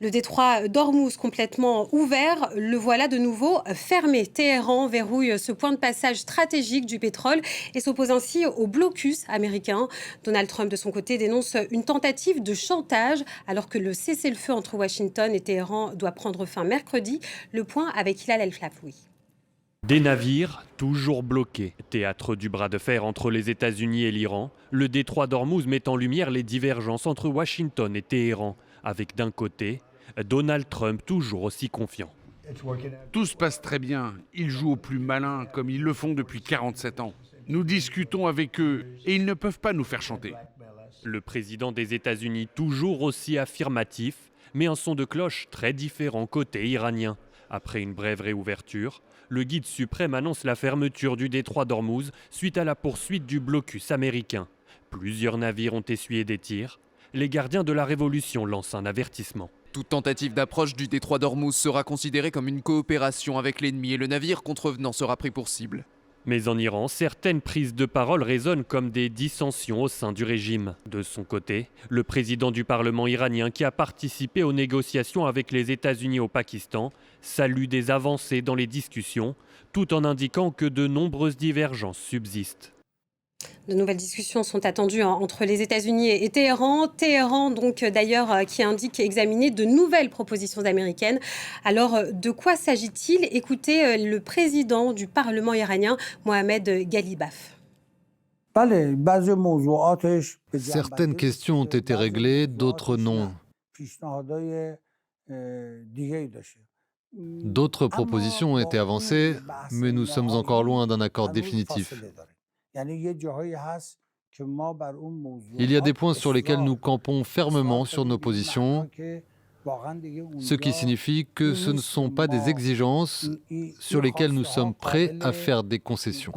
Le détroit d'Ormuz complètement ouvert, le voilà de nouveau fermé. Téhéran verrouille ce point de passage stratégique du pétrole et s'oppose ainsi au blocus américain. Donald Trump, de son côté, dénonce une tentative de chantage alors que le cessez-le-feu entre Washington et Téhéran doit prendre fin mercredi. Le point avec Hilal El-Flafoui. Des navires toujours bloqués. Théâtre du bras de fer entre les États-Unis et l'Iran, le détroit d'Ormuz met en lumière les divergences entre Washington et Téhéran, avec d'un côté Donald Trump toujours aussi confiant. Tout se passe très bien. Ils jouent au plus malin comme ils le font depuis 47 ans. Nous discutons avec eux et ils ne peuvent pas nous faire chanter. Le président des États-Unis toujours aussi affirmatif, mais un son de cloche très différent côté iranien. Après une brève réouverture, le guide suprême annonce la fermeture du détroit d'Ormuz suite à la poursuite du blocus américain. Plusieurs navires ont essuyé des tirs. Les gardiens de la Révolution lancent un avertissement. Toute tentative d'approche du détroit d'Ormuz sera considérée comme une coopération avec l'ennemi et le navire contrevenant sera pris pour cible. Mais en Iran, certaines prises de parole résonnent comme des dissensions au sein du régime. De son côté, le président du Parlement iranien, qui a participé aux négociations avec les États-Unis au Pakistan, salue des avancées dans les discussions, tout en indiquant que de nombreuses divergences subsistent. De nouvelles discussions sont attendues entre les États-Unis et Téhéran. Téhéran, donc d'ailleurs, qui indique examiner de nouvelles propositions américaines. Alors, de quoi s'agit-il? Écoutez le président du Parlement iranien, Mohamed Ghalibaf. Certaines questions ont été réglées, d'autres non. D'autres propositions ont été avancées, mais nous sommes encore loin d'un accord définitif. Il y a des points sur lesquels nous campons fermement sur nos positions, ce qui signifie que ce ne sont pas des exigences sur lesquelles nous sommes prêts à faire des concessions.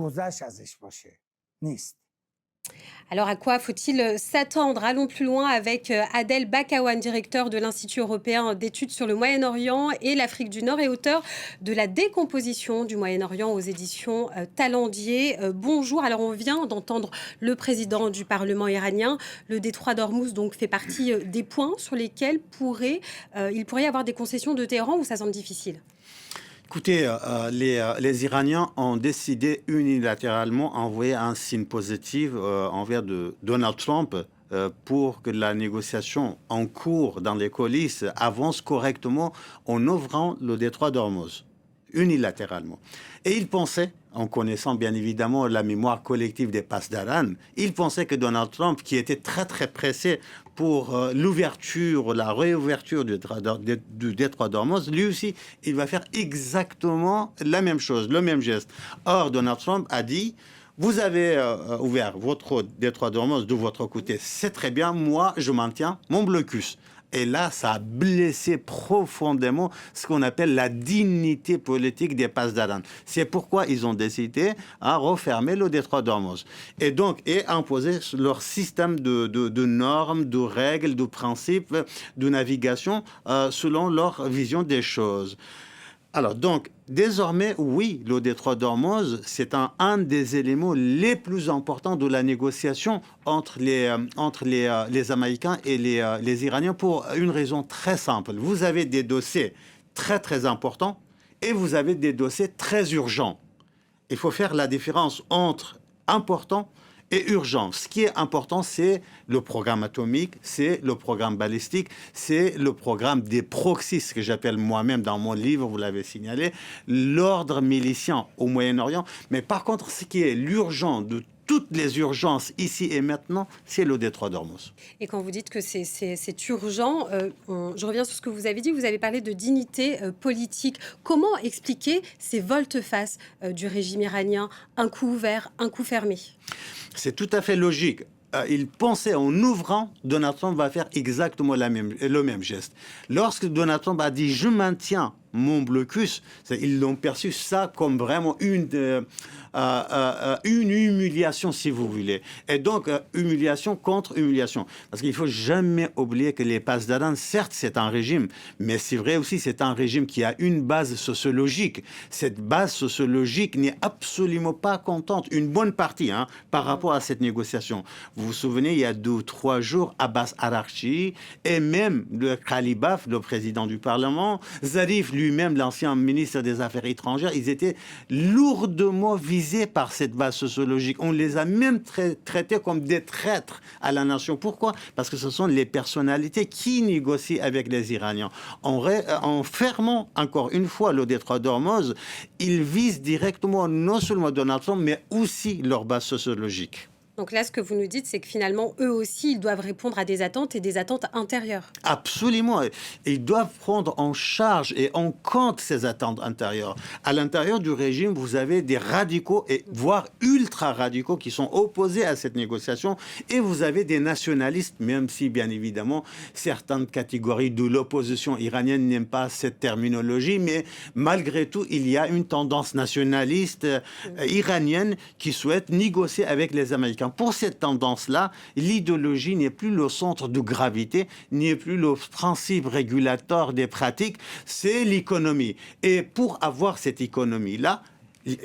Alors à quoi faut-il s'attendre? Allons plus loin avec Adel Bakawan, directeur de l'Institut européen d'études sur le Moyen-Orient et l'Afrique du Nord et auteur de La décomposition du Moyen-Orient aux éditions Talendier. Bonjour, alors on vient d'entendre le président du Parlement iranien. Le détroit d'Ormuz donc fait partie des points sur lesquels il pourrait y avoir des concessions de Téhéran ou ça semble difficile? Écoutez, les Iraniens ont décidé unilatéralement d'envoyer un signe positif envers de Donald Trump pour que la négociation en cours dans les coulisses avance correctement en ouvrant le détroit d'Ormuz, unilatéralement. Et ils pensaient, en connaissant bien évidemment la mémoire collective des Pasdaran, ils pensaient que Donald Trump, qui était très très pressé pour l'ouverture, la réouverture du détroit d'Ormuz, lui aussi, il va faire exactement la même chose, le même geste. Or, Donald Trump a dit: vous avez ouvert votre détroit d'Ormuz de votre côté, c'est très bien, moi je maintiens mon blocus. Et là, ça a blessé profondément ce qu'on appelle la dignité politique des Pasdaran. C'est pourquoi ils ont décidé à refermer le détroit d'Ormuz. Et donc, imposer leur système de normes, de règles, de principes de navigation selon leur vision des choses. Alors donc, désormais, oui, le détroit d'Ormuz, c'est un des éléments les plus importants de la négociation entre les Américains et les Iraniens pour une raison très simple. Vous avez des dossiers très très importants et vous avez des dossiers très urgents. Il faut faire la différence entre important et urgent. Ce qui est important, c'est le programme atomique, c'est le programme balistique, c'est le programme des proxys, ce que j'appelle moi-même dans mon livre, vous l'avez signalé, l'ordre milicien au Moyen-Orient. Mais par contre, ce qui est l'urgent de toutes les urgences ici et maintenant, c'est le détroit d'Ormuz. Et quand vous dites que c'est urgent, je reviens sur ce que vous avez dit, vous avez parlé de dignité politique. Comment expliquer ces volte-face du régime iranien, un coup ouvert, un coup fermé? C'est tout à fait logique. Il pensait en ouvrant, Donald Trump va faire exactement le même geste. Lorsque Donald Trump a dit « je maintiens mon blocus, ils l'ont perçu ça comme vraiment une humiliation, si vous voulez. Et donc, humiliation contre humiliation. Parce qu'il ne faut jamais oublier que les Pasdaran, certes, c'est un régime, mais c'est vrai aussi, c'est un régime qui a une base sociologique. Cette base sociologique n'est absolument pas contente, une bonne partie, par rapport à cette négociation. Vous vous souvenez, il y a 2 ou 3 jours, Abbas Araghchi et même le Khalibaf, le président du Parlement, Zarif lui-même, l'ancien ministre des Affaires étrangères, ils étaient lourdement visés par cette base sociologique. On les a même traités comme des traîtres à la nation. Pourquoi? Parce que ce sont les personnalités qui négocient avec les Iraniens. En fermant encore une fois le détroit d'Ormuz, ils visent directement non seulement Donald Trump, mais aussi leur base sociologique. Donc là, ce que vous nous dites, c'est que finalement, eux aussi, ils doivent répondre à des attentes et des attentes intérieures. Absolument. Ils doivent prendre en charge et en compte ces attentes intérieures. À l'intérieur du régime, vous avez des radicaux, et voire ultra-radicaux, qui sont opposés à cette négociation. Et vous avez des nationalistes, même si, bien évidemment, certaines catégories de l'opposition iranienne n'aiment pas cette terminologie. Mais malgré tout, il y a une tendance nationaliste iranienne qui souhaite négocier avec les Américains. Pour cette tendance-là, l'idéologie n'est plus le centre de gravité, n'est plus le principe régulateur des pratiques, c'est l'économie. Et pour avoir cette économie-là,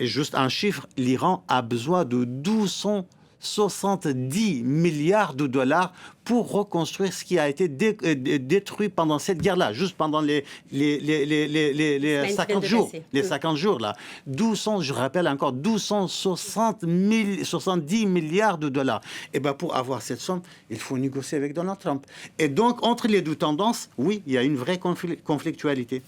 juste un chiffre, l'Iran a besoin de 270 milliards de dollars pour reconstruire ce qui a été détruit pendant cette guerre-là, juste pendant les 50 jours. Les 50 jours, là. 200, je rappelle encore, 270 milliards de dollars. Et bien, pour avoir cette somme, il faut négocier avec Donald Trump. Et donc, entre les deux tendances, oui, il y a une vraie conflictualité.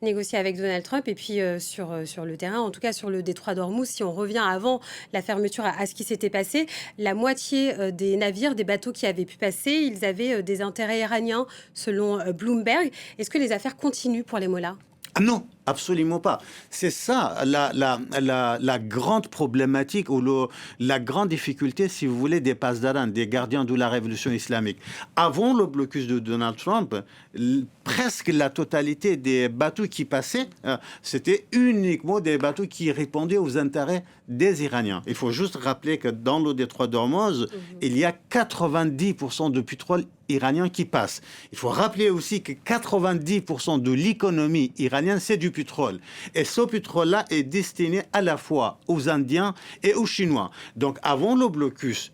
Négocier avec Donald Trump et puis sur le terrain, en tout cas sur le détroit d'Ormuz, si on revient avant la fermeture à ce qui s'était passé, la moitié des navires, des bateaux qui avaient pu passer, ils avaient des intérêts iraniens selon Bloomberg. Est-ce que les affaires continuent pour les mollahs? Non, absolument pas. C'est ça la grande problématique ou la grande difficulté, si vous voulez, des Pasdaran, des gardiens de la révolution islamique. Avant le blocus de Donald Trump, presque la totalité des bateaux qui passaient, c'était uniquement des bateaux qui répondaient aux intérêts des Iraniens. Il faut juste rappeler que dans le détroit d'Ormuz, il y a 90% de pétrole iranien qui passe. Il faut rappeler aussi que 90% de l'économie iranienne, c'est du pétrole. Et ce pétrole-là est destiné à la fois aux Indiens et aux Chinois. Donc, avant le blocus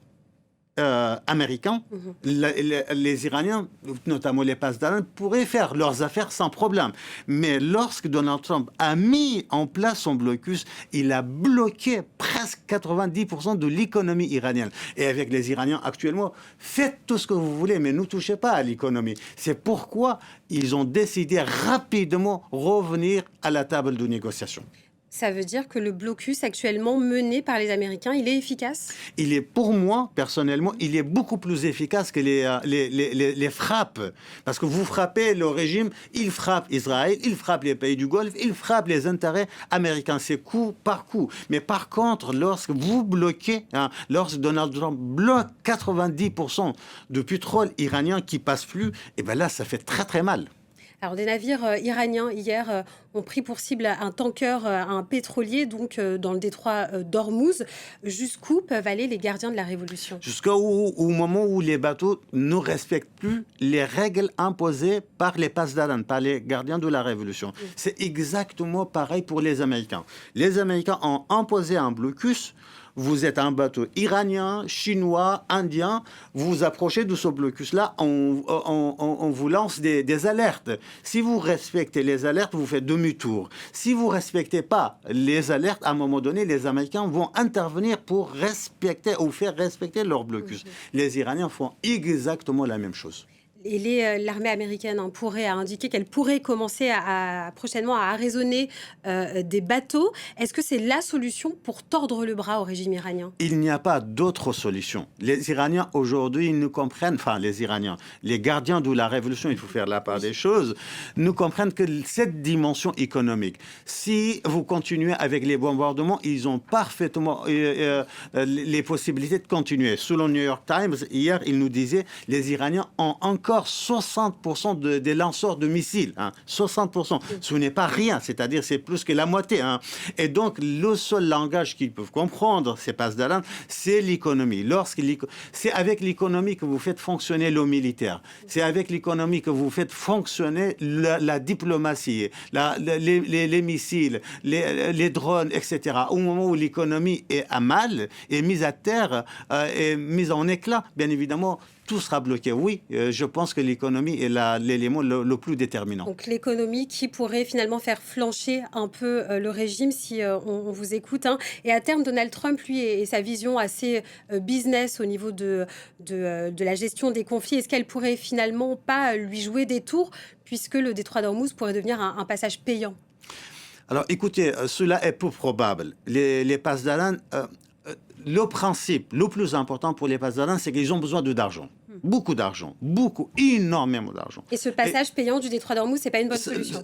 américains, les Iraniens, notamment les Pasdaran, pourraient faire leurs affaires sans problème. Mais lorsque Donald Trump a mis en place son blocus, il a bloqué presque 90% de l'économie iranienne. Et avec les Iraniens actuellement, faites tout ce que vous voulez, mais ne touchez pas à l'économie. C'est pourquoi ils ont décidé rapidement revenir à la table de négociation. Ça veut dire que le blocus actuellement mené par les Américains, il est efficace? Il est, pour moi, personnellement, il est beaucoup plus efficace que les frappes. Parce que vous frappez le régime, il frappe Israël, il frappe les pays du Golfe, il frappe les intérêts américains. C'est coup par coup. Mais par contre, lorsque vous bloquez, lorsque Donald Trump bloque 90% de pétrole iranien qui passe plus, et bien là, ça fait très très mal. Alors, des navires iraniens, hier, ont pris pour cible un tanker, un pétrolier, donc dans le détroit d'Ormuz. Jusqu'où peuvent aller les gardiens de la Révolution? Jusqu'au moment où les bateaux ne respectent plus les règles imposées par les Pasdaran, par les gardiens de la Révolution. C'est exactement pareil pour les Américains. Les Américains ont imposé un blocus. Vous êtes un bateau iranien, chinois, indien, vous vous approchez de ce blocus-là, on vous lance des alertes. Si vous respectez les alertes, vous faites demi-tour. Si vous ne respectez pas les alertes, à un moment donné, les Américains vont intervenir pour respecter ou faire respecter leur blocus. Les Iraniens font exactement la même chose. Et l'armée américaine pourrait indiquer qu'elle pourrait commencer prochainement à arraisonner des bateaux. Est-ce que c'est la solution pour tordre le bras au régime iranien? Il n'y a pas d'autre solution. Les Iraniens, aujourd'hui, ils nous comprennent, enfin les Iraniens, les gardiens de la révolution, il faut faire la part des choses, nous comprennent que cette dimension économique, si vous continuez avec les bombardements, ils ont parfaitement les possibilités de continuer. Selon New York Times, hier, il nous disait les Iraniens ont encore encore 60% des lanceurs de missiles. 60%. Ce n'est pas rien, c'est-à-dire c'est plus que la moitié. Et donc, le seul langage qu'ils peuvent comprendre, ces Pasdaran, c'est l'économie. C'est avec l'économie que vous faites fonctionner le militaire. C'est avec l'économie que vous faites fonctionner la diplomatie, les missiles, les drones, etc. Au moment où l'économie est à mal, est mise à terre, est mise en éclat, bien évidemment, tout sera bloqué. Oui, je pense que l'économie est l'élément le plus déterminant. Donc l'économie qui pourrait finalement faire flancher un peu le régime si on vous écoute. Et à terme, Donald Trump, lui, et sa vision assez business au niveau de la gestion des conflits, est-ce qu'elle pourrait finalement pas lui jouer des tours puisque le détroit d'Ormuz pourrait devenir un passage payant? Alors écoutez, cela est peu probable. Les Pasdaran, le principe le plus important pour les Pasdaran, c'est qu'ils ont besoin d'argent. Beaucoup d'argent, énormément d'argent. Et ce passage payant du détroit d'Ormuz, c'est pas une bonne solution.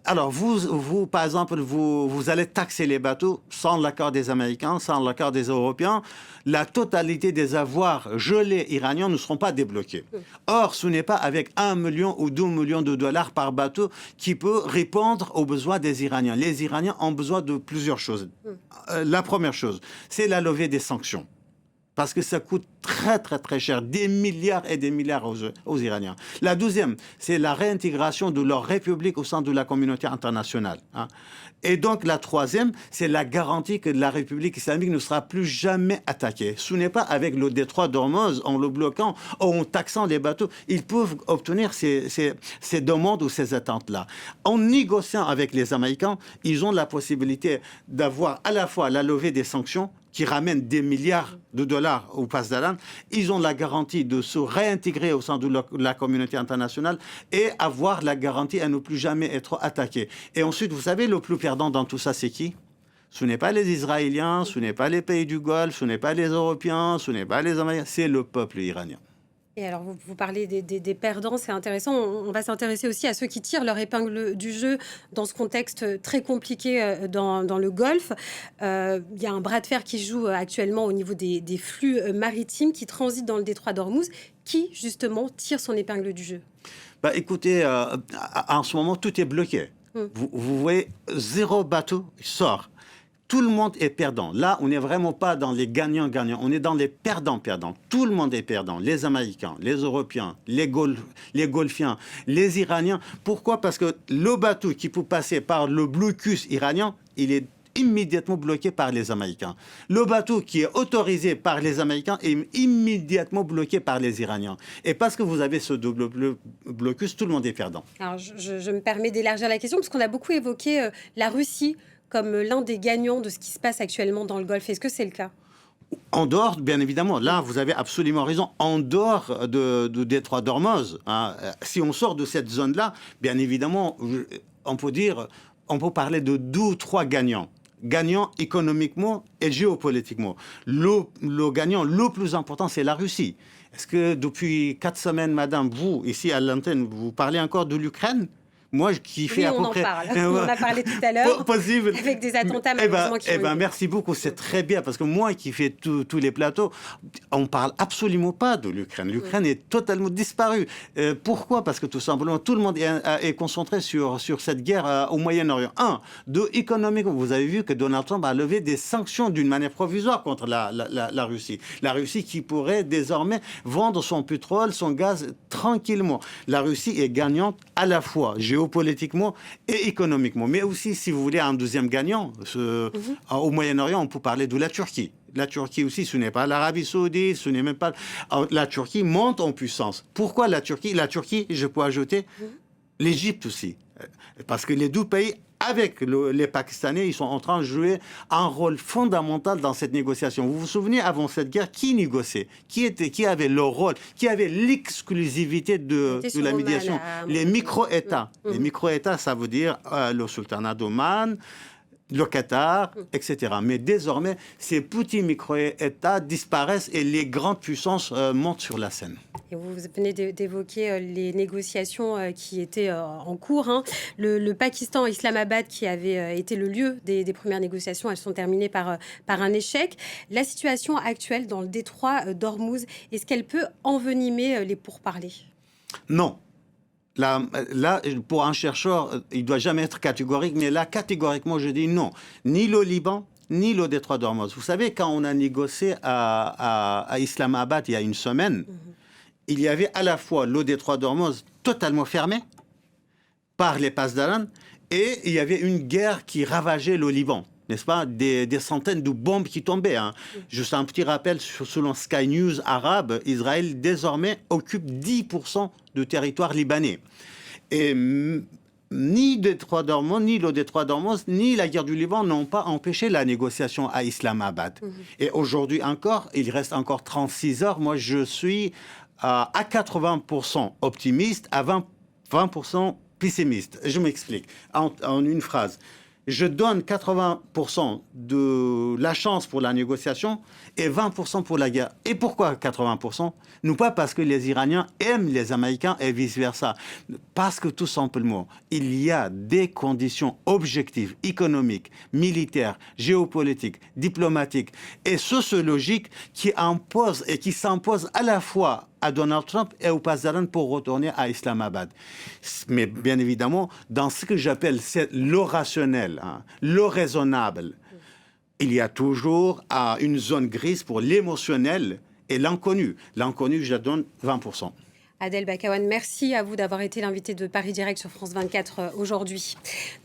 Alors, vous, par exemple, vous allez taxer les bateaux sans l'accord des Américains, sans l'accord des Européens. La totalité des avoirs gelés iraniens ne seront pas débloqués. Or, ce n'est pas avec 1 million ou 2 millions de dollars par bateau qui peut répondre aux besoins des Iraniens. Les Iraniens ont besoin de plusieurs choses. La première chose, c'est la levée des sanctions. Parce que ça coûte très, très, très cher, des milliards et des milliards aux Iraniens. La deuxième, c'est la réintégration de leur république au sein de la communauté internationale. Et donc, la troisième, c'est la garantie que la République islamique ne sera plus jamais attaquée. Ce n'est pas avec le détroit d'Ormuz, en le bloquant ou en taxant les bateaux, ils peuvent obtenir ces demandes ou ces attentes-là. En négociant avec les Américains, ils ont la possibilité d'avoir à la fois la levée des sanctions, qui ramènent des milliards de dollars aux Pasdaran, ils ont la garantie de se réintégrer au sein de la communauté internationale et avoir la garantie à ne plus jamais être attaqués. Et ensuite, vous savez, le plus perdant dans tout ça, c'est qui ? Ce n'est pas les Israéliens, ce n'est pas les pays du Golfe, ce n'est pas les Européens, ce n'est pas les Américains, c'est le peuple iranien. Et alors, vous parlez des perdants, c'est intéressant. On va s'intéresser aussi à ceux qui tirent leur épingle du jeu dans ce contexte très compliqué dans le Golfe. Il y a un bras de fer qui joue actuellement au niveau des flux maritimes qui transitent dans le détroit d'Ormuz. Qui, justement, tire son épingle du jeu ? Écoutez, en ce moment, tout est bloqué. Vous voyez, 0 bateau sort. Tout le monde est perdant. Là, on n'est vraiment pas dans les gagnants-gagnants. On est dans les perdants-perdants. Tout le monde est perdant. Les Américains, les Européens, les Golfiens, les Iraniens. Pourquoi ? Parce que le bateau qui peut passer par le blocus iranien, il est immédiatement bloqué par les Américains. Le bateau qui est autorisé par les Américains est immédiatement bloqué par les Iraniens. Et parce que vous avez ce double blocus, tout le monde est perdant. Alors, je me permets d'élargir la question parce qu'on a beaucoup évoqué la Russie comme l'un des gagnants de ce qui se passe actuellement dans le Golfe. Est-ce que c'est le cas ? En dehors, bien évidemment, là, vous avez absolument raison, en dehors du détroit d'Ormuz, si on sort de cette zone-là, bien évidemment, on peut parler de 2 ou 3 gagnants. Gagnant économiquement et géopolitiquement. Le gagnant le plus important, c'est la Russie. Est-ce que depuis 4 semaines, madame, vous, ici à l'antenne, vous parlez encore de l'Ukraine ? Moi, qui fait à peu près... On en a parlé tout à l'heure, possible. avec des attentats malheureusement qui ont eu. Merci beaucoup, c'est très bien, parce que moi qui fais tous les plateaux, on ne parle absolument pas de l'Ukraine. L'Ukraine est totalement disparue. Pourquoi ? Parce que tout simplement, tout le monde est concentré sur cette guerre au Moyen-Orient. 1. 2. Économiquement, vous avez vu que Donald Trump a levé des sanctions d'une manière provisoire contre la Russie. La Russie qui pourrait désormais vendre son pétrole, son gaz tranquillement. La Russie est gagnante à la fois géopolitiquement et économiquement. Mais aussi, si vous voulez, un deuxième gagnant, au Moyen-Orient, on peut parler de la Turquie. La Turquie aussi, ce n'est pas l'Arabie Saoudite, ce n'est même pas... La Turquie monte en puissance. Pourquoi la Turquie ? La Turquie, je peux ajouter l'Égypte aussi. Parce que les 2 pays, avec les Pakistanais, ils sont en train de jouer un rôle fondamental dans cette négociation. Vous vous souvenez, avant cette guerre, qui négociait ? Qui avait le rôle ? Qui avait l'exclusivité de la médiation ? Les micro-États. Les micro-États, ça veut dire le sultanat d'Oman, le Qatar, etc. Mais désormais, ces petits micro-États disparaissent et les grandes puissances montent sur la scène. Et vous venez d'évoquer les négociations qui étaient en cours. Le Pakistan, Islamabad, qui avait été le lieu des premières négociations, elles sont terminées par un échec. La situation actuelle dans le détroit d'Ormuz, est-ce qu'elle peut envenimer les pourparlers ? Non. Là, pour un chercheur, il ne doit jamais être catégorique, mais là, catégoriquement, je dis non. Ni le Liban, ni le détroit d'Ormuz. Vous savez, quand on a négocié à Islamabad il y a une semaine, il y avait à la fois le détroit d'Ormuz totalement fermé par les passes d'Aran, et il y avait une guerre qui ravageait le Liban. N'est-ce pas, des centaines de bombes qui tombaient. Hein. Juste un petit rappel, selon Sky News arabe, Israël désormais occupe 10% du territoire libanais. Et ni le détroit d'Ormuz, ni la guerre du Liban n'ont pas empêché la négociation à Islamabad. Et aujourd'hui encore, il reste encore 36 heures. Moi, je suis à 80% optimiste, à 20% pessimiste. Je m'explique en une phrase. Je donne 80% de la chance pour la négociation et 20% pour la guerre. Et pourquoi 80%? Non pas parce que les Iraniens aiment les Américains et vice-versa. Parce que tout simplement, il y a des conditions objectives, économiques, militaires, géopolitiques, diplomatiques et sociologiques qui imposent et qui s'imposent à la fois à Donald Trump et au Pasdaran pour retourner à Islamabad. Mais bien évidemment, dans ce que j'appelle le rationnel, hein, le raisonnable, il y a toujours une zone grise pour l'émotionnel et l'inconnu. L'inconnu, je donne 20%. Adel Bakawan, merci à vous d'avoir été l'invité de Paris Direct sur France 24 aujourd'hui.